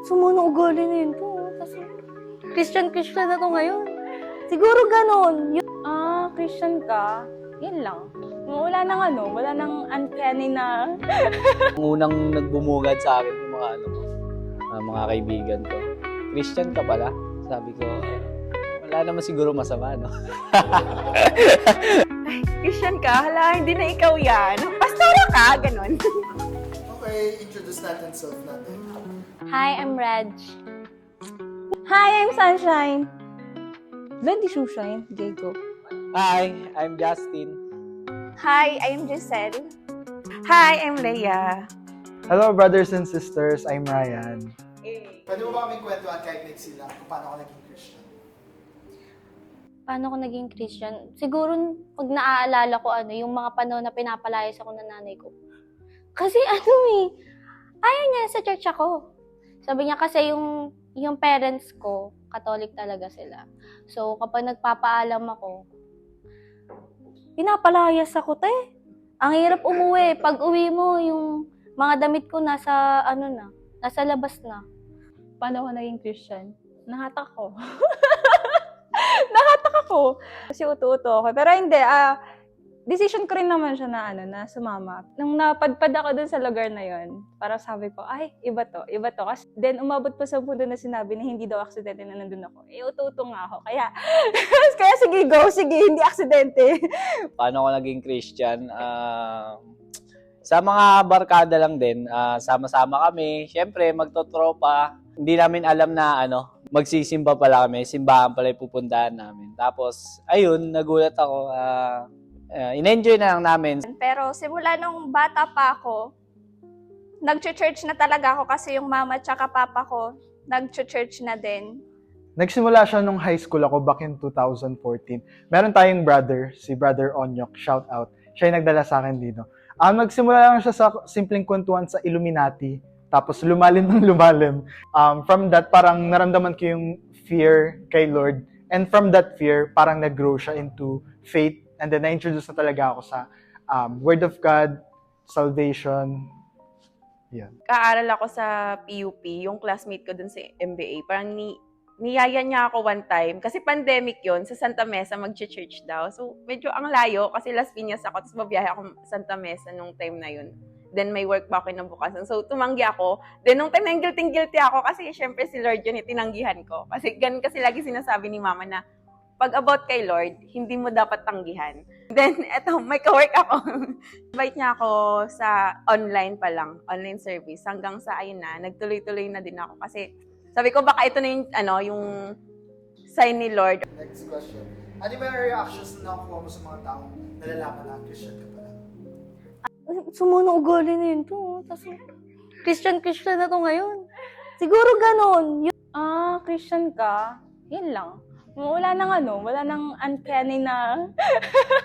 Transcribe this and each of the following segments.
Sumuno ugali na yun po. Kasi Christian na to ngayon. Siguro ganon. Christian ka? Yun lang. Wala nang uncanny na. Ang unang nagbumugad sa akin yung mga kaibigan ko. Christian ka pala? Sabi ko, wala naman siguro masama, no? Christian ka? Hala, hindi na ikaw yan. Pastora ka? Ganon. Okay, introduce natin self natin. Hi, I'm Reg. Hi, I'm Sunshine. Hindi Sunshine. Diego. Hi, I'm Justin. Hi, I'm Giselle. Hi, I'm Leia. Hello brothers and sisters, I'm Ryan. Pwede mo ba kaming kwentuhan kahit mix sila kung paano ka naging Christian? Paano ako naging Christian? Siguro, pag naaalala ko yung mga panahon na pinapalayas ako ng nanay ko. Kasi ayaw niya sa church ako. Sabi niya kasi yung parents ko, Catholic talaga sila. So, kapag nagpapaalam ako, pinapalayas ako, te. Ang hirap umuwi. Pag uwi mo, yung mga damit ko nasa labas na. Paano ako naging Christian? Nahatak ko. Nahatak ako. Kasi uto-uto ako. Pero hindi, decision ko rin naman siya na sumama. Nung napadpad ako dun sa lugar na yon, parang sabi ko, ay, iba to. Kasi then umabot pa sa punto na sinabi na hindi daw aksidente na nandun ako. Uto-uto nga ako. Kaya sige, go. Sige, hindi aksidente. Paano ako naging Christian? Sa mga barkada lang din, sama-sama kami. Siyempre, magtotropa. Hindi namin alam na magsisimba pala kami. Simbahan pala yung pupuntahan namin. Tapos, ayun, nagulat ako. In-enjoy na lang namin. Pero simula nung bata pa ako, nag-church na talaga ako kasi yung mama at papa ko, nag-church na din. Nagsimula siya nung high school ako back in 2014. Meron tayong brother, si Brother Onyok, shout out. Siya yung nagdala sa akin dito. Nagsimula lang siya sa simpleng kwentuhan sa Illuminati, tapos lumalim ng lumalim. From that, parang naramdaman ko yung fear kay Lord. And from that fear, parang nag-grow siya into faith. And then na-introduce na talaga ako sa Word of God, salvation. Yan. Kaaral ako sa PUP, yung classmate ko dun sa MBA. Parang niyaya niya ako one time. Kasi pandemic yon sa Santa Mesa, mag-church daw. So, medyo ang layo kasi Las Piñas ako. Tapos mabiyahe ako Santa Mesa nung time na yun. Then may work pa ako kinabukasan. So, tumanggi ako. Then nung time na guilty ako kasi syempre si Lord yun, tinanggihan ko. Kasi ganun kasi lagi sinasabi ni Mama na pag about kay Lord, hindi mo dapat tanggihan. Then, eto, may ka-work ako. Invite niya ako sa online pa lang, online service. Hanggang sa, ayun na, nagtuloy-tuloy na din ako. Kasi, sabi ko, baka ito na yung sign ni Lord. Next question. Ano ba yung reactions na nakukuha mo sa mga taong nalalaman na Christian ka pala? Sumuno ugali na yun po. Kasi Christian na to ngayon. Siguro ganon. Christian ka? Yun lang. Wala nang uncanny na.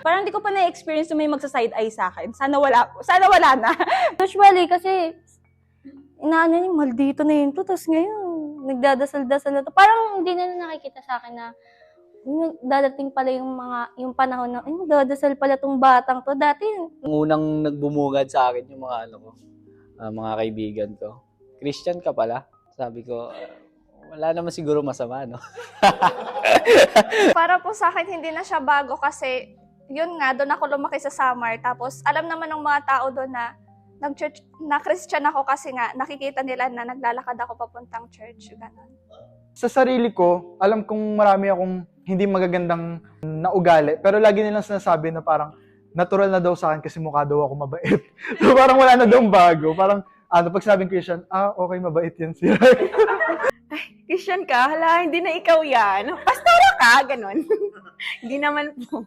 Parang hindi ko pa na-experience na may magsa-side eye sa akin. Sana wala na. Usually, kasi maldito na yun to. Tapos ngayon, nagdadasal-dasal na to. Parang hindi na nakikita sa akin na dadating pala yung panahon na, dadasal pala tong batang to. Dati, Ang unang nagbumugad sa akin yung mga kaibigan ko. Christian ka pala? Sabi ko, wala naman siguro masama, no? Para po sa akin, hindi na siya bago kasi yun nga, doon ako lumaki sa Samar. Tapos alam naman ng mga tao doon na nag-church, na Christian ako kasi nga nakikita nila na naglalakad ako papuntang church. Ganun. Sa sarili ko, alam kong marami akong hindi magagandang naugali. Pero lagi nilang sinasabi na parang natural na daw sa akin kasi mukha daw ako mabait. So parang wala na daw bago. Parang pag sabing Christian, okay, mabait yan siya. Christian ka? Hala, hindi na ikaw yan. Pastora ka? Ganon. Hindi naman po.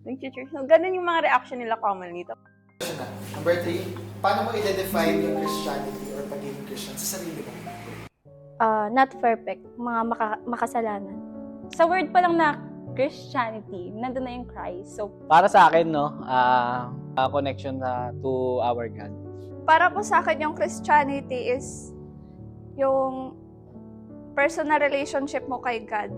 Nag-church. So, ganun yung mga reaction nila commonly. Question na. Number 3, paano mo i-define yung Christianity or pagiging Christian sa sarili mo? not perfect. Mga makasalanan. Sa word pa lang na Christianity, nandun na yung Christ. So, Para sa akin, connection to our God. Para po sa akin, yung Christianity is yung personal relationship mo kay God.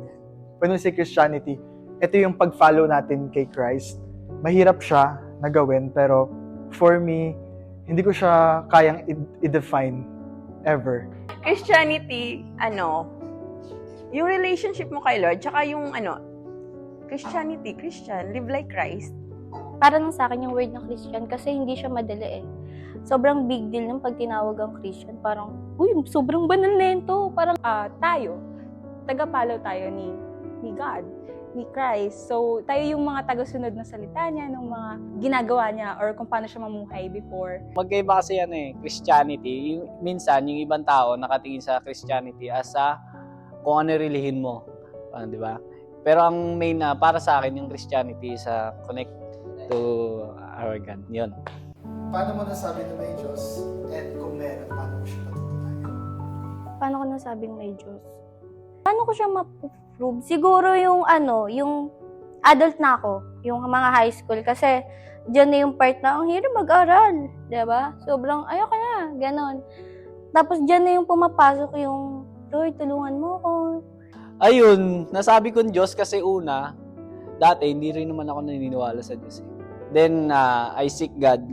When we say Christianity, ito yung pag-follow natin kay Christ. Mahirap siya na gawin, pero for me, hindi ko siya kayang i-define ever? Christianity, yung relationship mo kay Lord, tsaka yung Christian, live like Christ. Para lang sa akin yung word na Christian kasi hindi siya madali eh. Sobrang big deal ng pag tinawag ang Christian. Parang, uy, sobrang banal na yun to. Parang, Tayo, tagapalo tayo ni God, ni Christ. So, tayo yung mga tagasunod na salita niya, ng mga ginagawa niya, or kung paano siya mamuhay before. Magkaiba kasi yan Christianity. Minsan, yung ibang tao nakatingin sa Christianity as kung ano relihin mo. Di ba? Pero ang main na para sa akin, yung Christianity is connect to our God. Yun. Paano mo nasabi na may Diyos? And kung meron, paano mo siya patutunayan? paano ko nasabing may Diyos? Paano ko siya ma-prove? Siguro yung yung adult na ako, yung mga high school. Kasi dyan na yung part na, ang hirap mag-aral. Diba? Sobrang, ayoko na, ganon. Tapos dyan na yung pumapasok yung, Lord, tulungan mo ako. Ayun, nasabi kong Diyos kasi una, dati hindi rin naman ako naniniwala sa Diyos. Then, I seek God.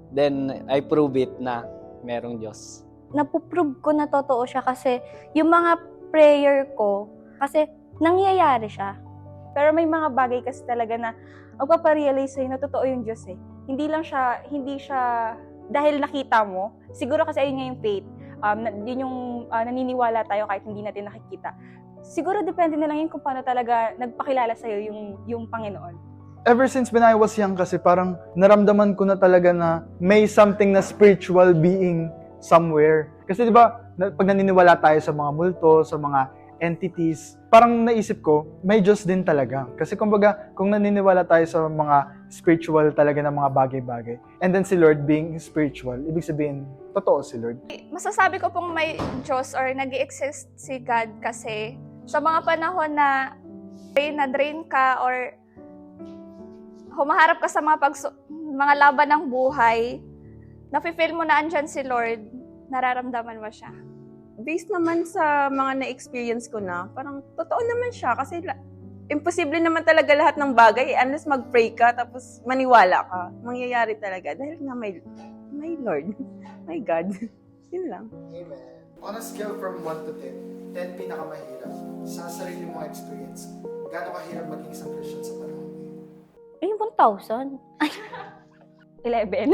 Then, I prove it na merong Diyos. Napuprove ko na totoo siya kasi yung mga prayer ko, kasi nangyayari siya. Pero may mga bagay kasi talaga na magpaparealize sa'yo na totoo yung Diyos eh. Hindi siya dahil nakita mo. Siguro kasi ayun nga yung faith. Yun yung naniniwala tayo kahit hindi natin nakikita. Siguro depende na lang yun kung paano talaga nagpakilala sa'yo yung Panginoon. Ever since when I was young kasi parang naramdaman ko na talaga na may something na spiritual being somewhere. Kasi di ba, pag naniniwala tayo sa mga multo, sa mga entities, parang naisip ko, may Diyos din talaga. Kasi kumbaga, kung naniniwala tayo sa mga spiritual talaga na mga bagay-bagay, and then si Lord being spiritual, ibig sabihin, totoo si Lord. Masasabi ko pong may Diyos or nag-i-exist si God kasi sa mga panahon na drain ka or humaharap ka sa mga laban ng buhay, nafe-feel mo na andyan si Lord, nararamdaman mo siya. Based naman sa mga na-experience ko na, parang totoo naman siya kasi imposible naman talaga lahat ng bagay unless mag-pray ka tapos maniwala ka. Mangyayari talaga dahil nga may Lord, may God. Yun lang. Amen. On a scale from 1 to 10, 10 pinakamahirap sa sarili mong experience, gaano kahirap maging isang Christian sa panahon ngayon? 1,000. 11.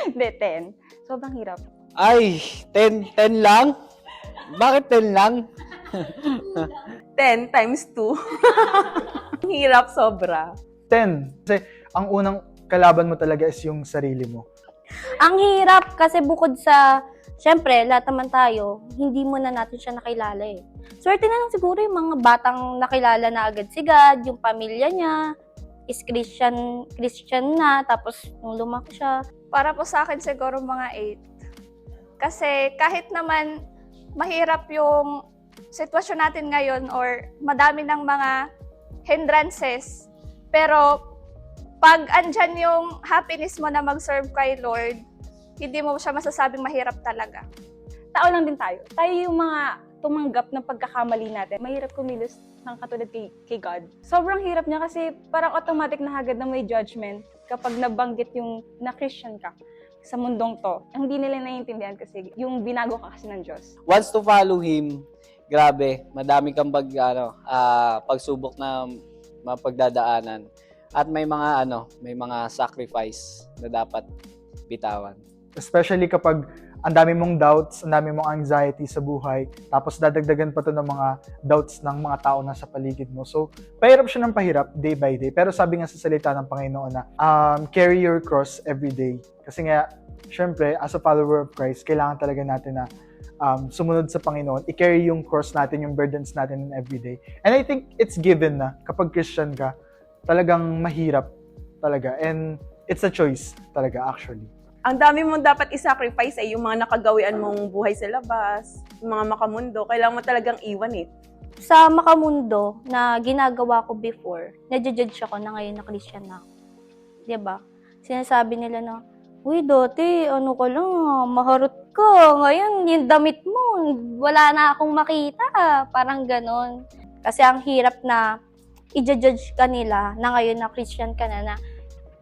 Hindi, 10. Sobrang hirap. Ay, 10 lang? Bakit 10 lang? 10 times 2. Hirap sobra. 10. Kasi ang unang kalaban mo talaga is yung sarili mo. Ang hirap kasi bukod sa, syempre, lahat naman tayo, hindi mo na natin siya nakilala eh. Swerte na lang siguro yung mga batang nakilala na agad si God, yung pamilya niya, is Christian na, tapos nung lumaki siya. Para po sa akin siguro mga 8. Kasi kahit naman mahirap yung sitwasyon natin ngayon or madami ng mga hindrances, pero pag andyan yung happiness mo na mag-serve kay Lord, hindi mo siya masasabing mahirap talaga. Tao lang din tayo. Tayo yung mga tumanggap ng pagkakamali natin. Mahirap kumilos ng katulad kay God. Sobrang hirap niya kasi parang automatic na agad na may judgment kapag nabanggit yung na Christian ka sa mundong to. Ang hindi nila naiintindihan kasi yung binago ka kasi ng Diyos. Once to follow Him, grabe, madami kang pagsubok na mapagdadaanan. At may mga sacrifice na dapat bitawan. Especially kapag ang dami mong doubts, ang dami mong anxiety sa buhay, tapos dadagdagan pa to ng mga doubts ng mga tao na sa paligid mo. So, pahirap siya ng pahirap, day by day. Pero sabi nga sa salita ng Panginoon na, carry your cross every day. Kasi nga, syempre, as a follower of Christ, kailangan talaga natin na sumunod sa Panginoon, i-carry yung cross natin, yung burdens natin every day. And I think it's given na kapag Christian ka, talagang mahirap talaga. And it's a choice talaga, actually. Ang dami mong dapat i-sacrifice ay yung mga nakagawian mong buhay sa labas, yung mga makamundo, kailangan mo talagang iwan eh. Sa makamundo na ginagawa ko before, nadjudge ako na ngayon na Christian na ako. Diba? Sinasabi nila na, uy, dati, ka lang, maharot ka. Ngayon, yung damit mo, wala na akong makita. Parang ganon. Kasi ang hirap na i-judge ka nila na ngayon na Christian ka na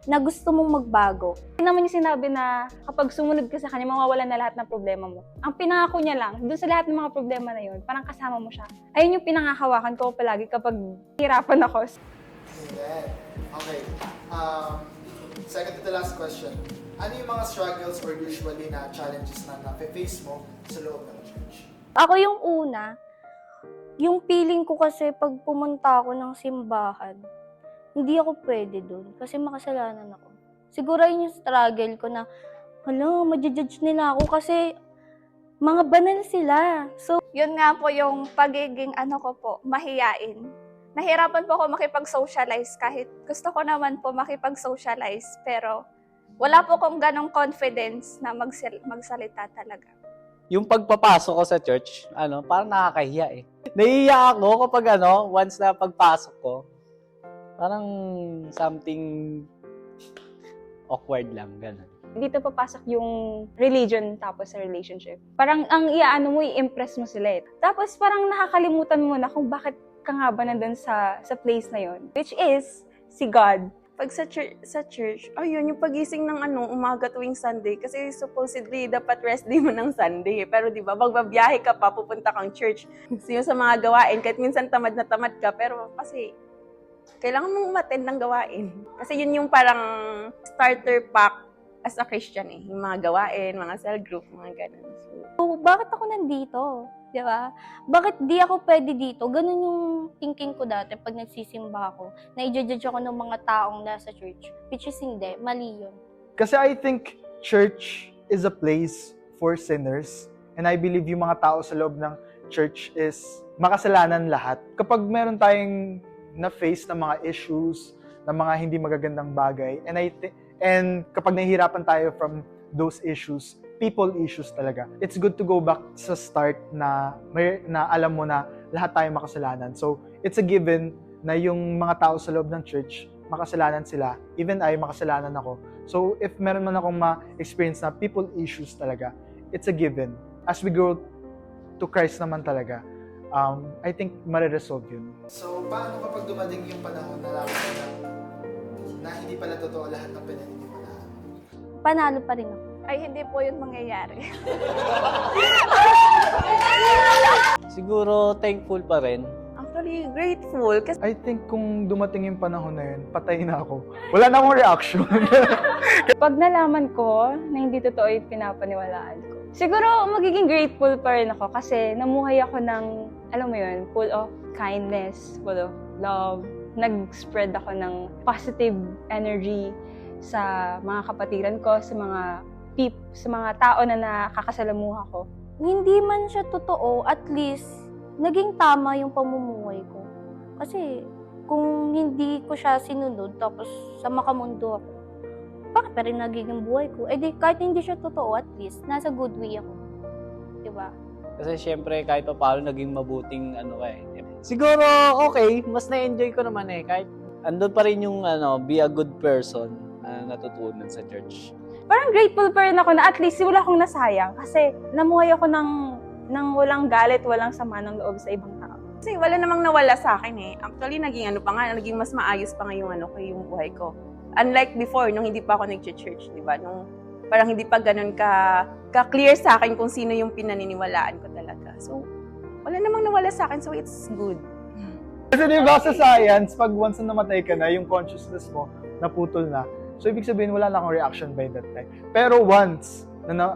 na gusto mong magbago. Hindi naman yung sinabi na kapag sumunod ka sa kanya, mawawalan na lahat ng problema mo. Ang pinangako niya lang, doon sa lahat ng mga problema na yun, parang kasama mo siya. Ayun yung pinangahawakan ko palagi kapag hirapan ako. Ayan. Okay. Second to the last question. Ano yung mga struggles or usually na challenges na na-face mo sa loob ng church? Ako yung una, yung feeling ko kasi pag pumunta ako ng simbahan, hindi ako pwede doon kasi makasalanan ako. Siguro yun yung struggle ko na, hala, ma-judge nila ako kasi mga banal sila. So, Yun nga po yung pagiging mahiyain. Nahirapan po ako makipag-socialize kahit gusto ko naman po makipag-socialize pero wala po kong ganong confidence na magsalita talaga. Yung pagpapasok ko sa church, parang nakakahiya eh. Nahihiya ako kapag once na pagpasok ko, parang something awkward lang, gano'n. Dito papasok yung religion tapos sa relationship. Parang ang iaano mo, i-impress mo sila eh. Tapos parang nakakalimutan mo na kung bakit ka nga ba nandun sa place na yon, which is si God. Pag sa church, ayun, yung pagising ng umaga tuwing Sunday, kasi supposedly dapat rest day mo ng Sunday. Pero di ba, magbabiyahe ka pa, pupunta kang church. So yung sa mga gawain, kahit minsan tamad na tamad ka, pero kasi kailangan mong umattend ng gawain. Kasi yun yung parang starter pack as a Christian eh. Yung mga gawain, mga cell group, mga ganun. So, bakit ako nandito? Di ba? Bakit di ako pwede dito? Ganun yung thinking ko dati pag nagsisimba ako. Na i-judge ako ng mga taong nasa church. Which is hindi. Mali yun. Kasi I think church is a place for sinners. And I believe yung mga tao sa loob ng church is makasalanan lahat. Kapag meron tayong na-face na mga issues, na mga hindi magagandang bagay, and kapag nahihirapan tayo from those issues, people issues talaga. It's good to go back sa start na alam mo na lahat tayo makasalanan. So, it's a given na yung mga tao sa loob ng church, makasalanan sila. Even I, makasalanan ako. So, if meron man akong ma-experience na people issues talaga, it's a given. As we grow to Christ naman talaga, I think mariresolve yun. So, paano kapag dumating yung panahon na na hindi pala totoo lahat ng pinaniniwalaan? Panalo pa rin ako. Ay, hindi po yun mangyayari. Siguro thankful pa rin. actually grateful. Kasi I think kung dumating yung panahon na yun, patay na ako. Wala na akong reaction. Pag nalaman ko na hindi totoo yung pinapaniwalaan ko, siguro magiging grateful pa rin ako kasi namuhay ako ng, alam mo yun, full of kindness, full of love. Nag-spread ako ng positive energy sa mga kapatiran ko, sa mga tao na nakakasalamuha ko. Hindi man siya totoo, at least, naging tama yung pamumuhay ko. Kasi, kung hindi ko siya sinunod, tapos sa makamundo ako, bakit pa rin nagiging buhay ko? Eh di, kahit hindi siya totoo, at least, nasa good way ako. Diba? Kasi syempre, kahit pa paano, naging mabuting Siguro, okay, mas na-enjoy ko naman kahit andun pa rin yung be a good person na natutunan sa church. Parang grateful pa rin ako na at least wala akong nasayang kasi namuhay ako ng walang galit, walang sama ng loob sa ibang tao. kasi wala namang nawala sa akin Actually, naging mas maayos pa nga yung buhay ko. Unlike before, nung hindi pa ako nag-church, di ba? Nung parang hindi pa ganun ka-clear sa akin kung sino yung pinaniniwalaan ko talaga. So, wala namang nawala sa akin, so it's good. Kasi diba sa science, pag once na namatay ka na, yung consciousness mo naputol na. So, ibig sabihin, wala na akong reaction by that time. Pero once na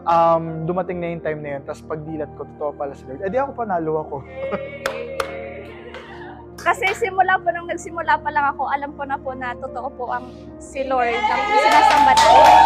dumating na yung time na yun, tapos pagdilat ko, totoo pala si Lord, edi ako panalo ako. Kasi nung nagsimula pa lang ako, alam ko na po na totoo po ang si Lord na sinasamba natin.